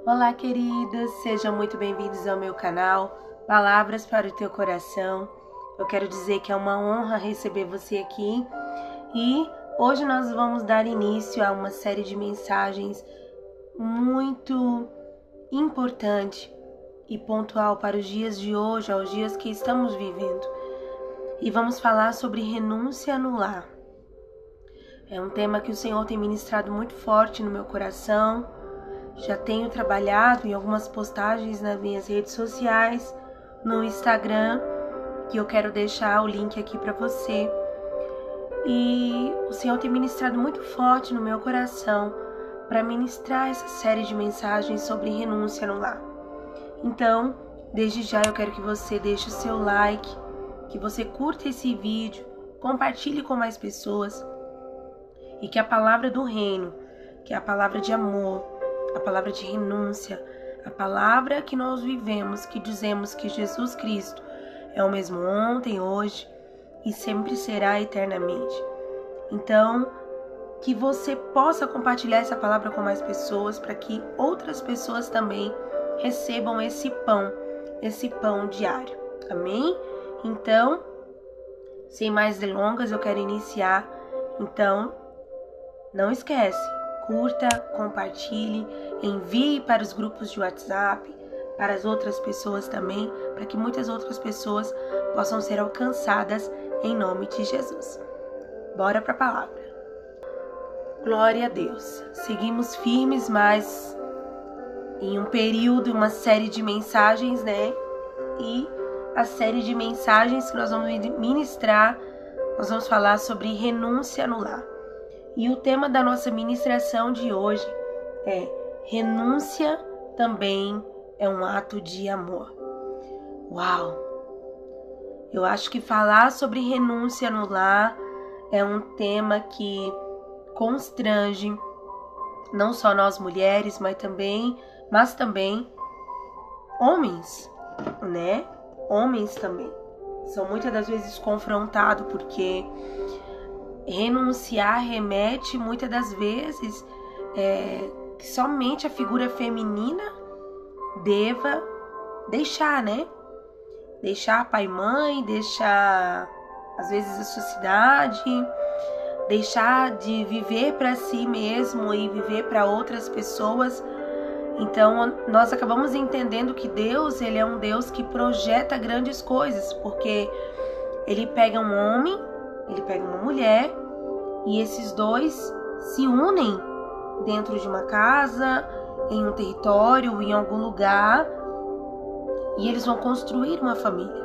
Olá, queridos, sejam muito bem-vindos ao meu canal Palavras para o Teu Coração. Eu quero dizer que é uma honra receber você aqui e hoje nós vamos dar início a uma série de mensagens muito importante e pontual para os dias de hoje, aos dias que estamos vivendo. E vamos falar sobre renúncia no lar. É um tema que o Senhor tem ministrado muito forte no meu coração. Já tenho trabalhado em algumas postagens nas minhas redes sociais, no Instagram, que eu quero deixar o link aqui para você. E o Senhor tem ministrado muito forte no meu coração para ministrar essa série de mensagens sobre renúncia no lar. Então, desde já eu quero que você deixe o seu like, que você curta esse vídeo, compartilhe com mais pessoas e que a palavra do reino, que é a palavra de amor, a palavra de renúncia, a palavra que nós vivemos, que dizemos que Jesus Cristo é o mesmo ontem, hoje e sempre será eternamente. Então, que você possa compartilhar essa palavra com mais pessoas para que outras pessoas também recebam esse pão diário. Amém? Então, sem mais delongas, eu quero iniciar. Então, não esquece, curta, compartilhe, envie para os grupos de WhatsApp, para as outras pessoas também, para que muitas outras pessoas possam ser alcançadas em nome de Jesus. Bora para a palavra. Glória a Deus. Seguimos firmes, mas em um período, uma série de mensagens, né? E a série de mensagens que nós vamos ministrar, nós vamos falar sobre renúncia no lar. E o tema da nossa ministração de hoje é renúncia também é um ato de amor. Uau! Eu acho que falar sobre renúncia no lar é um tema que constrange não só nós mulheres, mas também homens, né? Homens também são muitas das vezes confrontados porque renunciar remete muitas das vezes que somente a figura feminina deva deixar, né? Deixar pai e mãe, deixar às vezes a sociedade, deixar de viver para si mesmo e viver para outras pessoas. Então nós acabamos entendendo que Deus, ele é um Deus que projeta grandes coisas, porque ele pega um homem, ele pega uma mulher e esses dois se unem dentro de uma casa, em um território, em algum lugar, e eles vão construir uma família.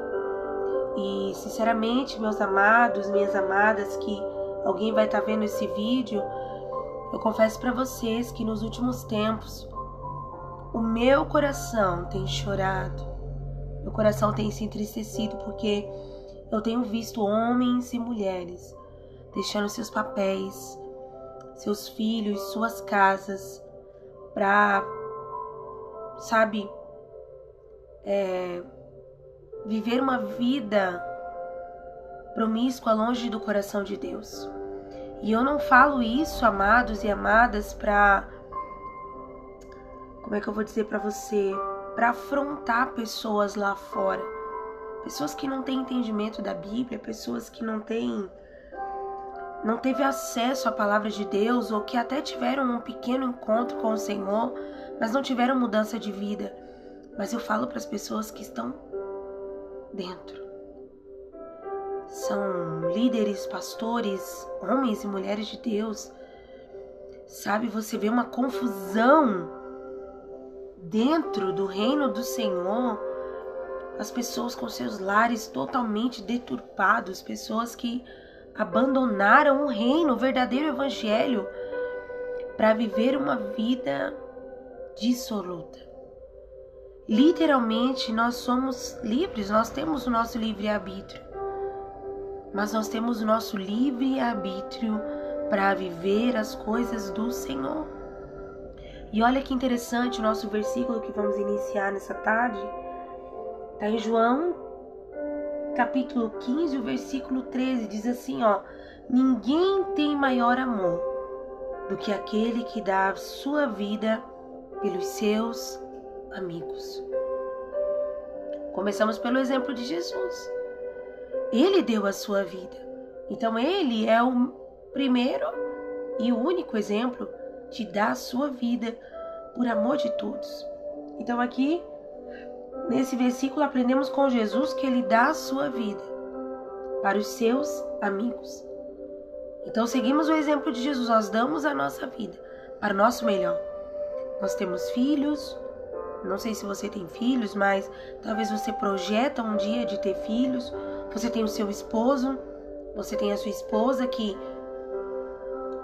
E sinceramente, meus amados, minhas amadas, que alguém vai estar vendo esse vídeo, eu confesso para vocês que nos últimos tempos o meu coração tem chorado, meu coração tem se entristecido, porque eu tenho visto homens e mulheres deixando seus papéis, seus filhos, suas casas, para, viver uma vida promíscua longe do coração de Deus. E eu não falo isso, amados e amadas, para, como é que eu vou dizer para você, para afrontar pessoas lá fora, pessoas que não têm entendimento da Bíblia, pessoas que não teve acesso à palavra de Deus, ou que até tiveram um pequeno encontro com o Senhor, mas não tiveram mudança de vida. Mas eu falo para as pessoas que estão dentro. São líderes, pastores, homens e mulheres de Deus. Sabe, você vê uma confusão dentro do reino do Senhor, as pessoas com seus lares totalmente deturpados, pessoas que abandonaram o reino, o verdadeiro evangelho, para viver uma vida dissoluta. Literalmente, nós somos livres, nós temos o nosso livre-arbítrio, mas nós temos o nosso livre-arbítrio para viver as coisas do Senhor. E olha que interessante, o nosso versículo que vamos iniciar nessa tarde está em João capítulo 15, o versículo 13, diz assim, ninguém tem maior amor do que aquele que dá a sua vida pelos seus amigos. Começamos pelo exemplo de Jesus. Ele deu a sua vida. Então ele é o primeiro e o único exemplo de dar a sua vida por amor de todos. Então aqui, nesse versículo, aprendemos com Jesus que ele dá a sua vida para os seus amigos. Então seguimos o exemplo de Jesus, nós damos a nossa vida para o nosso melhor. Nós temos filhos, não sei se você tem filhos, mas talvez você projeta um dia de ter filhos. Você tem o seu esposo, você tem a sua esposa que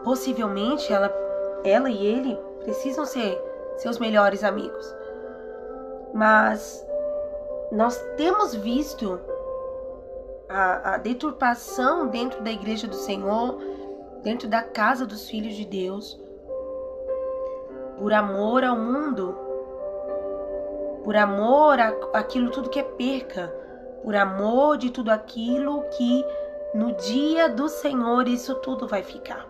possivelmente ela e ele precisam ser seus melhores amigos. Mas nós temos visto a deturpação dentro da igreja do Senhor, dentro da casa dos filhos de Deus, por amor ao mundo, por amor àquilo tudo que é perca, por amor de tudo aquilo que no dia do Senhor isso tudo vai ficar.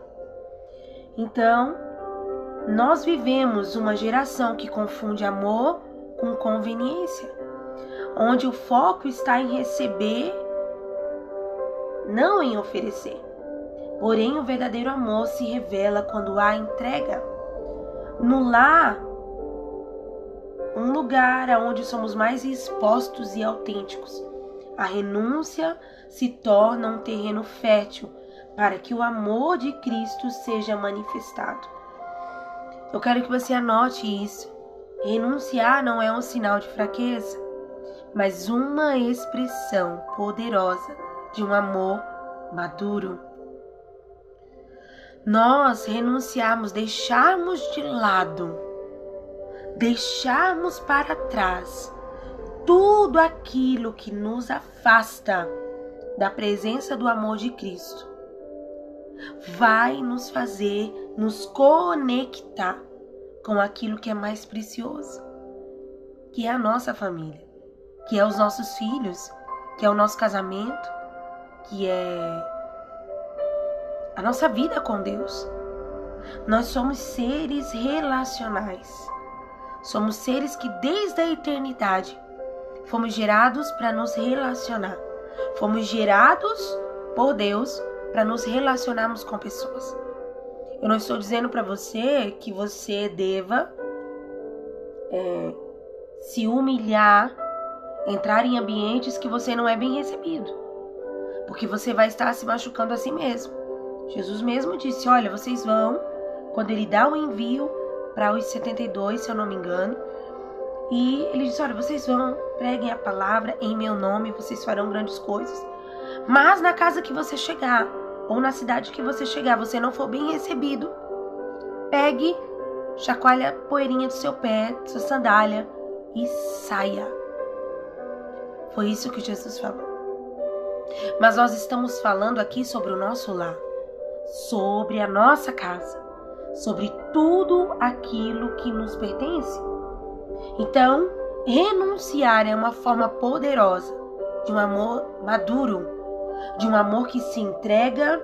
Então, nós vivemos uma geração que confunde amor com conveniência, onde o foco está em receber, não em oferecer. Porém, o verdadeiro amor se revela quando há entrega. No lar, um lugar onde somos mais expostos e autênticos, a renúncia se torna um terreno fértil para que o amor de Cristo seja manifestado. Eu quero que você anote isso. Renunciar não é um sinal de fraqueza, mas uma expressão poderosa de um amor maduro. Nós renunciarmos, deixarmos de lado, deixarmos para trás tudo aquilo que nos afasta da presença do amor de Cristo, vai nos fazer nos conectar com aquilo que é mais precioso, que é a nossa família, que é os nossos filhos, que é o nosso casamento, que é a nossa vida com Deus. Nós somos seres relacionais. Somos seres que desde a eternidade fomos gerados para nos relacionar. Fomos gerados por Deus para nos relacionarmos com pessoas. Eu não estou dizendo para você que você deva se humilhar, entrar em ambientes que você não é bem recebido, porque você vai estar se machucando a si mesmo. Jesus mesmo disse, olha, vocês vão, quando ele dá o envio para os 72, se eu não me engano, e ele disse, olha, vocês vão, preguem a palavra em meu nome, vocês farão grandes coisas. Mas na casa que você chegar, ou na cidade que você chegar, você não for bem recebido, pegue, chacoalhe a poeirinha do seu pé, sua sandália e saia. Foi isso que Jesus falou. Mas nós estamos falando aqui sobre o nosso lar, sobre a nossa casa, sobre tudo aquilo que nos pertence. Então, renunciar é uma forma poderosa de um amor maduro, de um amor que se entrega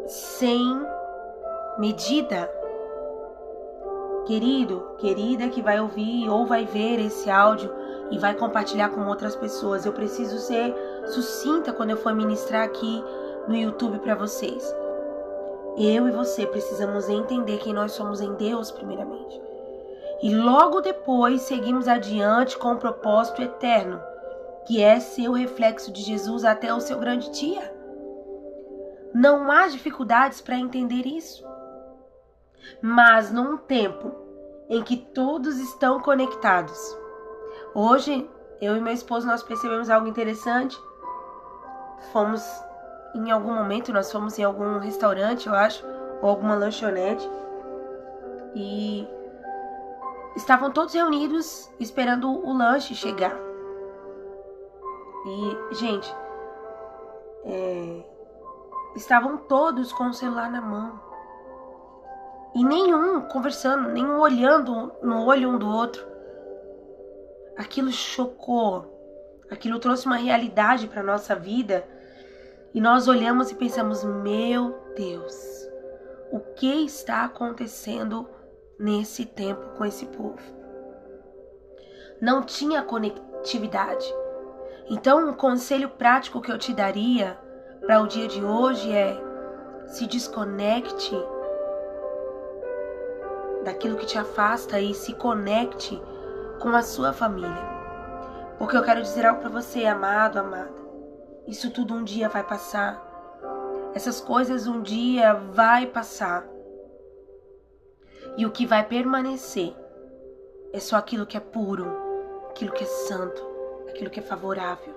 sem medida. Querido, querida que vai ouvir ou vai ver esse áudio e vai compartilhar com outras pessoas, eu preciso ser sucinta quando eu for ministrar aqui no YouTube para vocês. Eu e você precisamos entender quem nós somos em Deus primeiramente. E logo depois seguimos adiante com um propósito eterno, que é ser o reflexo de Jesus até o seu grande dia. Não há dificuldades para entender isso. Mas num tempo em que todos estão conectados. Hoje, eu e meu esposo, nós percebemos algo interessante. Em algum momento, nós fomos em algum restaurante, eu acho, ou alguma lanchonete. E estavam todos reunidos esperando o lanche chegar. E, gente, estavam todos com o celular na mão. E nenhum conversando, nenhum olhando no olho um do outro. Aquilo chocou. Aquilo trouxe uma realidade para a nossa vida. E nós olhamos e pensamos, meu Deus, o que está acontecendo nesse tempo com esse povo? não tinha conectividade. Então, um conselho prático que eu te daria para o dia de hoje é: se desconecte daquilo que te afasta e se conecte com a sua família. Porque eu quero dizer algo para você, amado, amada. Isso tudo um dia vai passar. Essas coisas um dia vai passar. E o que vai permanecer é só aquilo que é puro, aquilo que é santo, aquilo que é favorável.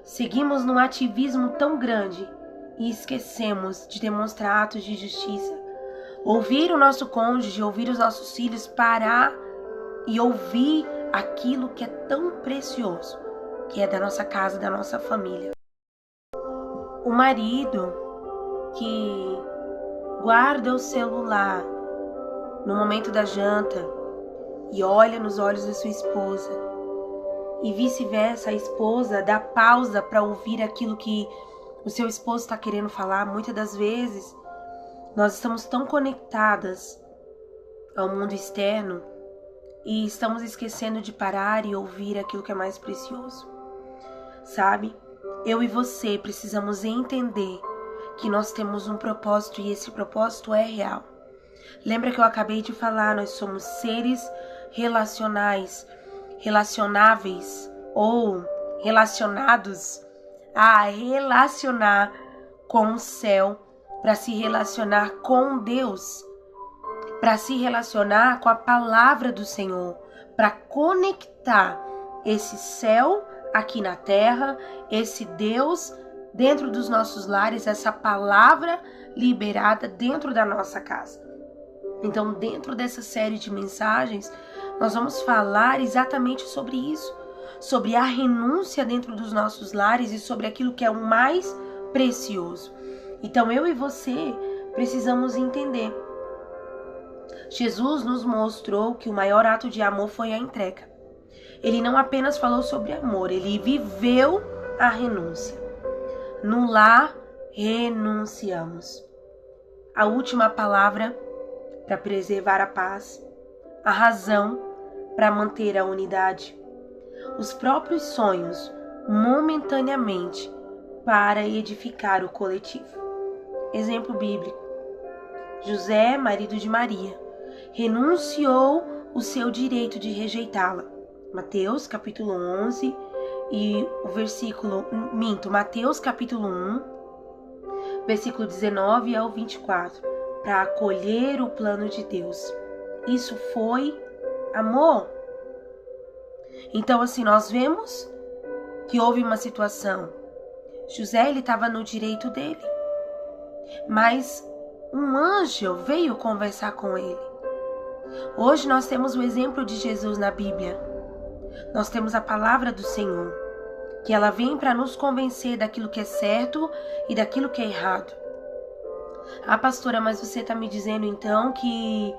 Seguimos num ativismo tão grande e esquecemos de demonstrar atos de justiça. Ouvir o nosso cônjuge, ouvir os nossos filhos, parar e ouvir aquilo que é tão precioso, que é da nossa casa, da nossa família. O marido que guarda o celular no momento da janta e olha nos olhos da sua esposa, e vice-versa, a esposa dá pausa para ouvir aquilo que o seu esposo está querendo falar. Muitas das vezes nós estamos tão conectadas ao mundo externo e estamos esquecendo de parar e ouvir aquilo que é mais precioso. Sabe? Eu e você precisamos entender que nós temos um propósito e esse propósito é real. Lembra que eu acabei de falar, nós somos seres relacionáveis ou relacionados a relacionar com o céu, para se relacionar com Deus, para se relacionar com a palavra do Senhor, para conectar esse céu aqui na terra, esse Deus dentro dos nossos lares, essa palavra liberada dentro da nossa casa. Então, dentro dessa série de mensagens, nós vamos falar exatamente sobre isso, sobre a renúncia dentro dos nossos lares e sobre aquilo que é o mais precioso. Então, eu e você precisamos entender. Jesus nos mostrou que o maior ato de amor foi a entrega. Ele não apenas falou sobre amor, ele viveu a renúncia. No lar, renunciamos. A última palavra para preservar a paz, a razão para manter a unidade, os próprios sonhos momentaneamente para edificar o coletivo. Exemplo bíblico: José, marido de Maria, renunciou o seu direito de rejeitá-la. Mateus capítulo 11 e o Mateus capítulo 1, versículo 19 ao 24, para acolher o plano de Deus. Isso foi amor. Então, assim, nós vemos que houve uma situação. José, ele estava no direito dele, mas um anjo veio conversar com ele. Hoje nós temos o exemplo de Jesus na Bíblia. Nós temos a palavra do Senhor, que ela vem para nos convencer daquilo que é certo e daquilo que é errado. Ah, pastora, mas você está me dizendo então que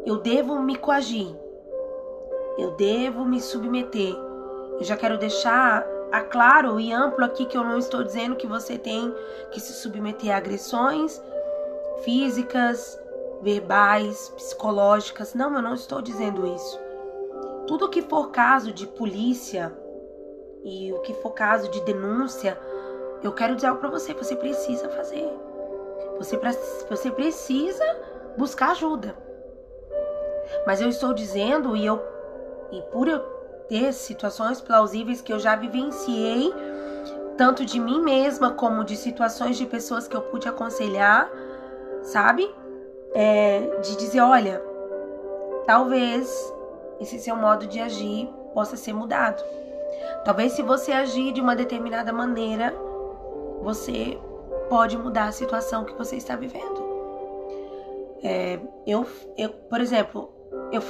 eu devo me coagir, eu devo me submeter. Eu já quero deixar claro e amplo aqui que eu não estou dizendo que você tem que se submeter a agressões físicas, verbais, psicológicas. Não, eu não estou dizendo isso. Tudo que for caso de polícia e o que for caso de denúncia, eu quero dizer algo para você, você precisa fazer. Você precisa buscar ajuda. Mas eu estou dizendo, e por eu ter situações plausíveis que eu já vivenciei, tanto de mim mesma como de situações de pessoas que eu pude aconselhar, sabe? De dizer, olha, talvez esse seu modo de agir possa ser mudado. Talvez se você agir de uma determinada maneira, você pode mudar a situação que você está vivendo. Por exemplo, eu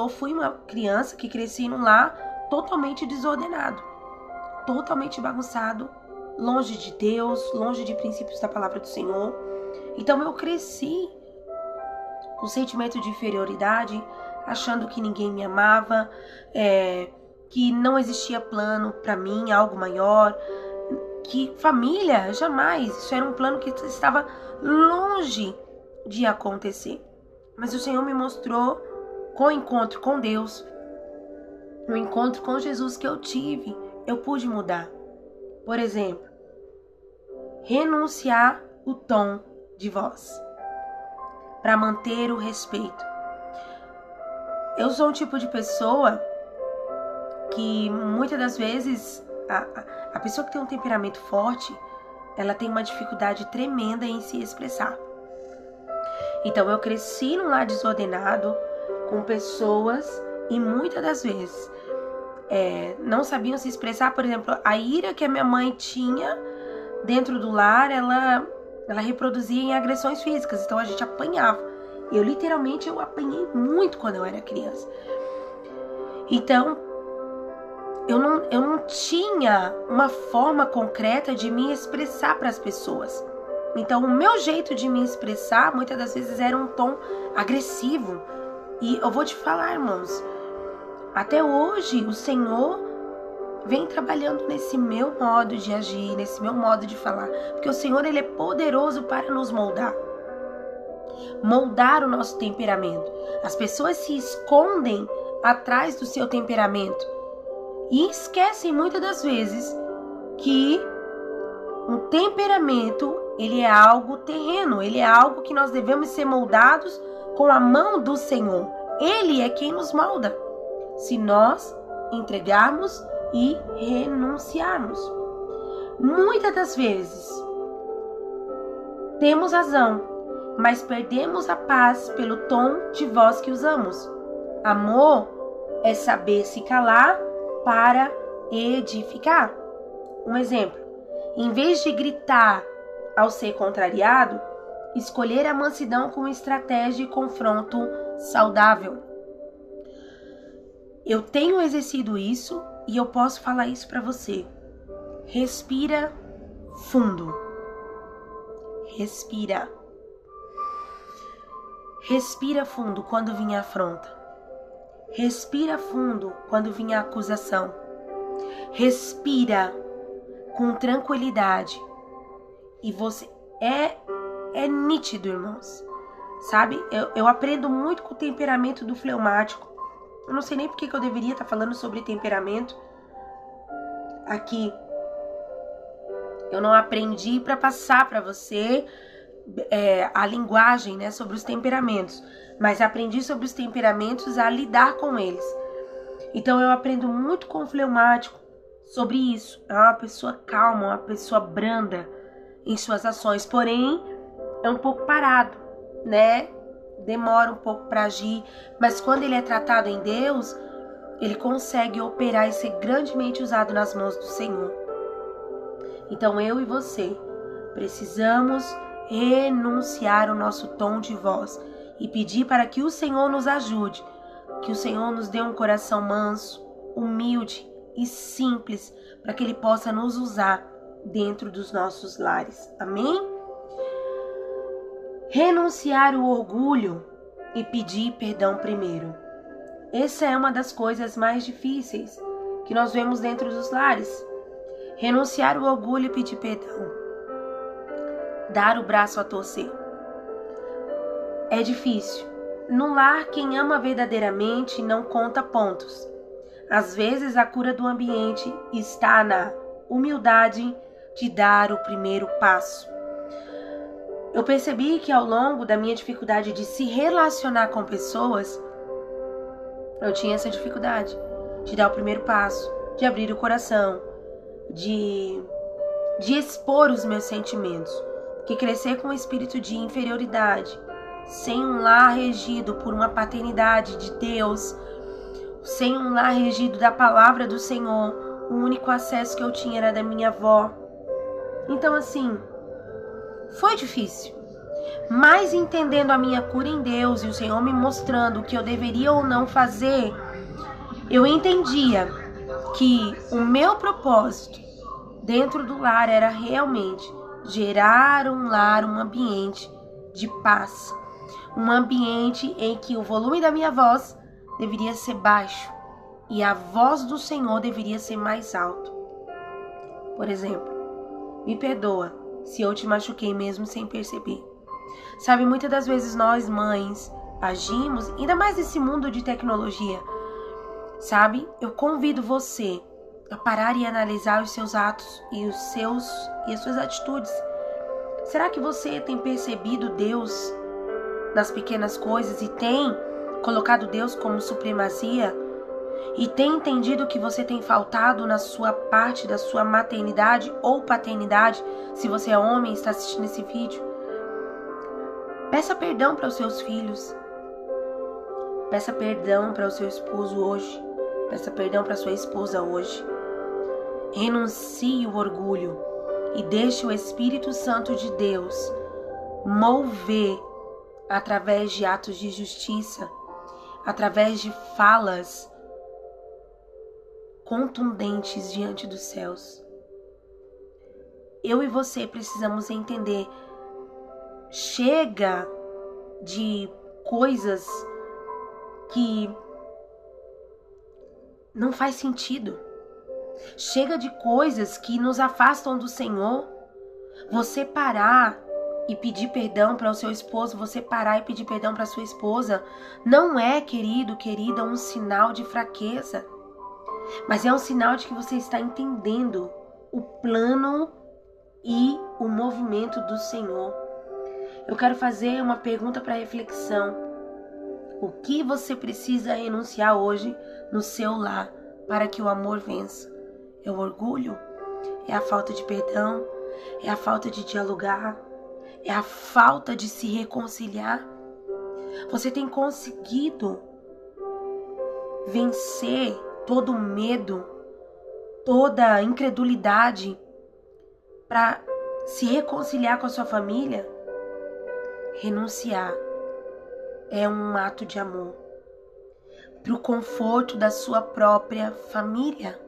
fui uma criança que cresci num lar totalmente desordenado, totalmente bagunçado, longe de Deus, longe de princípios da palavra do Senhor. Então eu cresci com sentimento de inferioridade, achando que ninguém me amava, que não existia plano para mim, algo maior, que família, jamais, isso era um plano que estava longe de acontecer. Mas o Senhor me mostrou com o encontro com Deus, no encontro com Jesus que eu tive, eu pude mudar. Por exemplo, renunciar o tom de voz para manter o respeito. Eu sou um tipo de pessoa que muitas das vezes a pessoa que tem um temperamento forte, ela tem uma dificuldade tremenda em se expressar. Então eu cresci num lar desordenado com pessoas e muitas das vezes não sabiam se expressar. Por exemplo, a ira que a minha mãe tinha dentro do lar, ela reproduzia em agressões físicas, então a gente apanhava. Eu literalmente apanhei muito quando eu era criança. Então eu não tinha uma forma concreta de me expressar para as pessoas. Então o meu jeito de me expressar muitas das vezes era um tom agressivo. E eu vou te falar, irmãos, até hoje o Senhor vem trabalhando nesse meu modo de agir, nesse meu modo de falar. Porque o Senhor, Ele é poderoso para nos moldar o nosso temperamento. As pessoas se escondem atrás do seu temperamento e esquecem muitas das vezes que um temperamento, ele é algo terreno, ele é algo que nós devemos ser moldados com a mão do Senhor. Ele é quem nos molda, se nós entregarmos e renunciarmos. Muitas das vezes temos razão, mas perdemos a paz pelo tom de voz que usamos. Amor é saber se calar para edificar. Um exemplo: em vez de gritar ao ser contrariado, escolher a mansidão como estratégia de confronto saudável. Eu tenho exercido isso e eu posso falar isso para você. Respira fundo. Respira. Respira fundo quando vinha a afronta. Respira fundo quando vinha a acusação. Respira com tranquilidade. E você é nítido, irmãos. Sabe? Eu aprendo muito com o temperamento do fleumático. Eu não sei nem porque que eu deveria estar falando sobre temperamento aqui. Eu não aprendi para passar para você a linguagem, né, sobre os temperamentos, mas aprendi sobre os temperamentos a lidar com eles. Então eu aprendo muito com o fleumático sobre isso. É uma pessoa calma, uma pessoa branda em suas ações, porém é um pouco parado, né? Demora um pouco para agir, mas quando ele é tratado em Deus, ele consegue operar e ser grandemente usado nas mãos do Senhor. Então eu e você precisamos renunciar o nosso tom de voz e pedir para que o Senhor nos ajude, que o Senhor nos dê um coração manso, humilde e simples, para que Ele possa nos usar dentro dos nossos lares. Amém? Renunciar o orgulho e pedir perdão primeiro. Essa é uma das coisas mais difíceis que nós vemos dentro dos lares. Renunciar o orgulho e pedir perdão. Dar o braço a torcer. É difícil. No lar, quem ama verdadeiramente não conta pontos. Às vezes, a cura do ambiente está na humildade de dar o primeiro passo. Eu percebi que ao longo da minha dificuldade de se relacionar com pessoas, eu tinha essa dificuldade de dar o primeiro passo, de abrir o coração, de expor os meus sentimentos. Que crescer com um espírito de inferioridade, sem um lar regido por uma paternidade de Deus, sem um lar regido da palavra do Senhor, o único acesso que eu tinha era da minha avó. Então assim, foi difícil. Mas entendendo a minha cura em Deus e o Senhor me mostrando o que eu deveria ou não fazer, eu entendia que o meu propósito dentro do lar era realmente gerar um lar, um ambiente de paz. Um ambiente em que o volume da minha voz deveria ser baixo e a voz do Senhor deveria ser mais alto. Por exemplo, me perdoa se eu te machuquei mesmo sem perceber. Sabe, muitas das vezes nós, mães, agimos, ainda mais nesse mundo de tecnologia, sabe? Eu convido você a parar e analisar os seus atos e as suas atitudes. Será que você tem percebido Deus nas pequenas coisas e tem colocado Deus como supremacia? E tem entendido que você tem faltado na sua parte da sua maternidade ou paternidade? Se você é homem e está assistindo esse vídeo, peça perdão para os seus filhos. Peça perdão para o seu esposo hoje. Peça perdão para sua esposa hoje. Renuncie o orgulho e deixe o Espírito Santo de Deus mover através de atos de justiça, através de falas contundentes diante dos céus. Eu e você precisamos entender. Chega de coisas que não faz sentido. Chega de coisas que nos afastam do Senhor. Você parar e pedir perdão para o seu esposo, você parar e pedir perdão para sua esposa, não é, querido, querida, um sinal de fraqueza. Mas é um sinal de que você está entendendo o plano e o movimento do Senhor. Eu quero fazer uma pergunta para reflexão. O que você precisa renunciar hoje no seu lar para que o amor vença? É o orgulho? É a falta de perdão? É a falta de dialogar? É a falta de se reconciliar? Você tem conseguido vencer todo o medo, toda a incredulidade para se reconciliar com a sua família? Renunciar é um ato de amor para o conforto da sua própria família.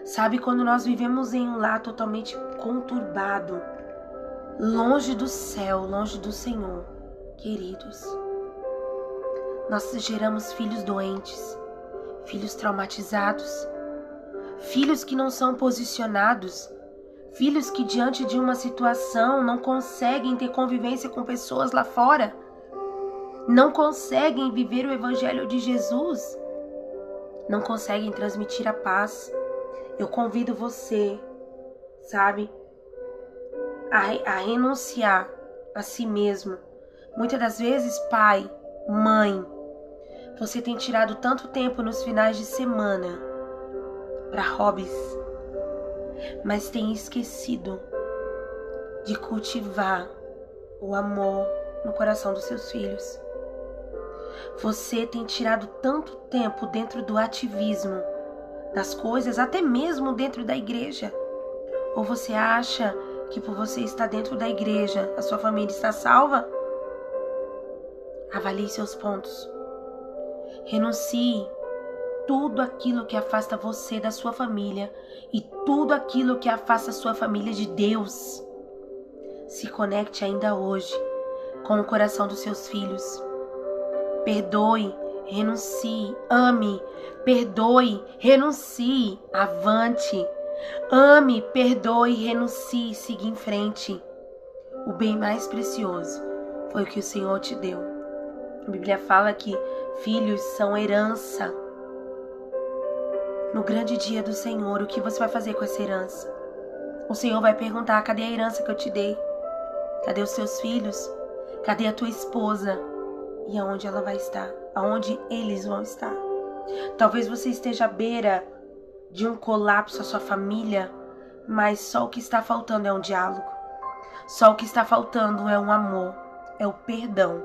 Sabe, quando nós vivemos em um lar totalmente conturbado, longe do céu, longe do Senhor, queridos, nós geramos filhos doentes, filhos traumatizados, filhos que não são posicionados, filhos que diante de uma situação não conseguem ter convivência com pessoas lá fora, não conseguem viver o Evangelho de Jesus, não conseguem transmitir a paz. Eu convido você, sabe, a renunciar a si mesmo. Muitas das vezes, pai, mãe, você tem tirado tanto tempo nos finais de semana para hobbies, mas tem esquecido de cultivar o amor no coração dos seus filhos. Você tem tirado tanto tempo dentro do ativismo das coisas, até mesmo dentro da igreja. Ou você acha que por você estar dentro da igreja, a sua família está salva? Avalie seus pontos. Renuncie tudo aquilo que afasta você da sua família e tudo aquilo que afasta a sua família de Deus. Se conecte ainda hoje com o coração dos seus filhos. Perdoe, renuncie, ame, perdoe, renuncie, avante. Ame, perdoe, renuncie, siga em frente. O bem mais precioso foi o que o Senhor te deu. A Bíblia fala que filhos são herança. No grande dia do Senhor, o que você vai fazer com essa herança? O Senhor vai perguntar: cadê a herança que eu te dei? Cadê os seus filhos? Cadê a tua esposa? E aonde ela vai estar? Aonde eles vão estar? Talvez você esteja à beira de um colapso à sua família, mas só o que está faltando é um diálogo. Só o que está faltando é um amor, é o perdão,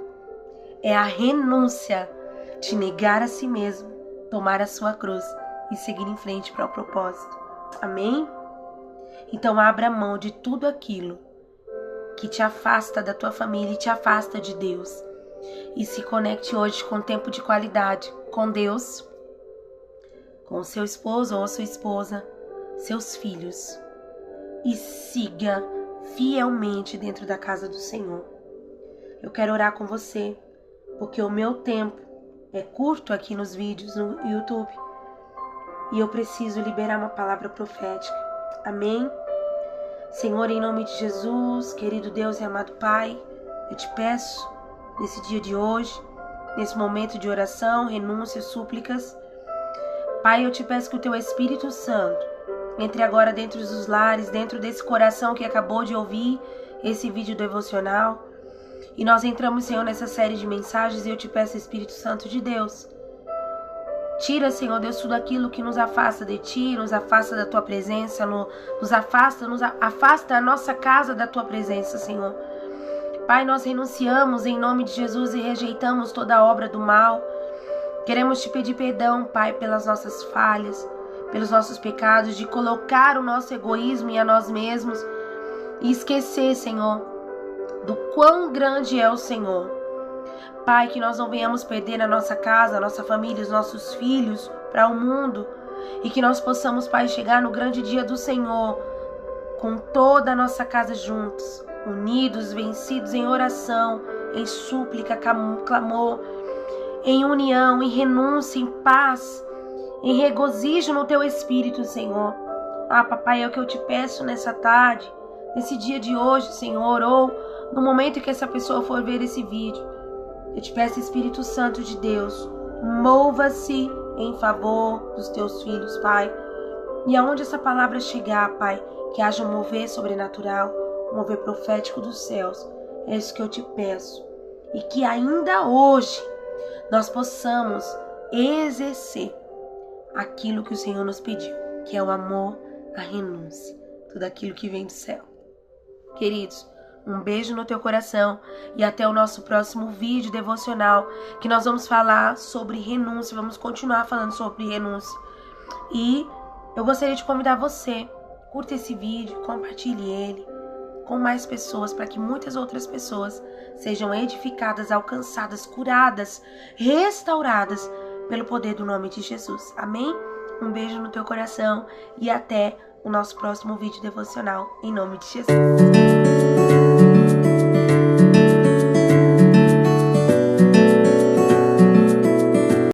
é a renúncia de negar a si mesmo, tomar a sua cruz e seguir em frente para o propósito. Amém? Então abra mão de tudo aquilo que te afasta da tua família e te afasta de Deus. E se conecte hoje com tempo de qualidade com Deus, com o seu esposo ou a sua esposa, seus filhos. E siga fielmente dentro da casa do Senhor. Eu quero orar com você, porque o meu tempo é curto aqui nos vídeos no YouTube. E eu preciso liberar uma palavra profética. Amém? Senhor, em nome de Jesus, querido Deus e amado Pai, eu te peço nesse dia de hoje, nesse momento de oração, renúncia, súplicas. Pai, eu te peço que o teu Espírito Santo entre agora dentro dos lares, dentro desse coração que acabou de ouvir esse vídeo devocional. E nós entramos, Senhor, nessa série de mensagens e eu te peço, Espírito Santo de Deus, tira, Senhor Deus, tudo aquilo que nos afasta de Ti, nos afasta da Tua presença, nos afasta a nossa casa da Tua presença, Senhor. Pai, nós renunciamos em nome de Jesus e rejeitamos toda obra do mal. Queremos Te pedir perdão, Pai, pelas nossas falhas, pelos nossos pecados, de colocar o nosso egoísmo em a nós mesmos e esquecer, Senhor, do quão grande é o Senhor. Pai, que nós não venhamos perder a nossa casa, a nossa família, os nossos filhos para o mundo e que nós possamos, Pai, chegar no grande dia do Senhor com toda a nossa casa juntos, unidos, vencidos em oração, em súplica, clamor, em união, em renúncia, em paz, em regozijo no Teu Espírito, Senhor. Papai, é o que eu te peço nessa tarde, nesse dia de hoje, Senhor, ou no momento em que essa pessoa for ver esse vídeo. Eu te peço, Espírito Santo de Deus, mova-se em favor dos Teus filhos, Pai. E aonde essa palavra chegar, Pai, que haja um mover sobrenatural, um mover profético dos céus. É isso que eu te peço. E que ainda hoje nós possamos exercer aquilo que o Senhor nos pediu, que é o amor, a renúncia, tudo aquilo que vem do céu. Queridos, um beijo no teu coração e até o nosso próximo vídeo devocional, que nós vamos falar sobre renúncia, vamos continuar falando sobre renúncia. E eu gostaria de convidar você, curta esse vídeo, compartilhe ele com mais pessoas, para que muitas outras pessoas sejam edificadas, alcançadas, curadas, restauradas pelo poder do nome de Jesus. Amém? Um beijo no teu coração e até o nosso próximo vídeo devocional, em nome de Jesus.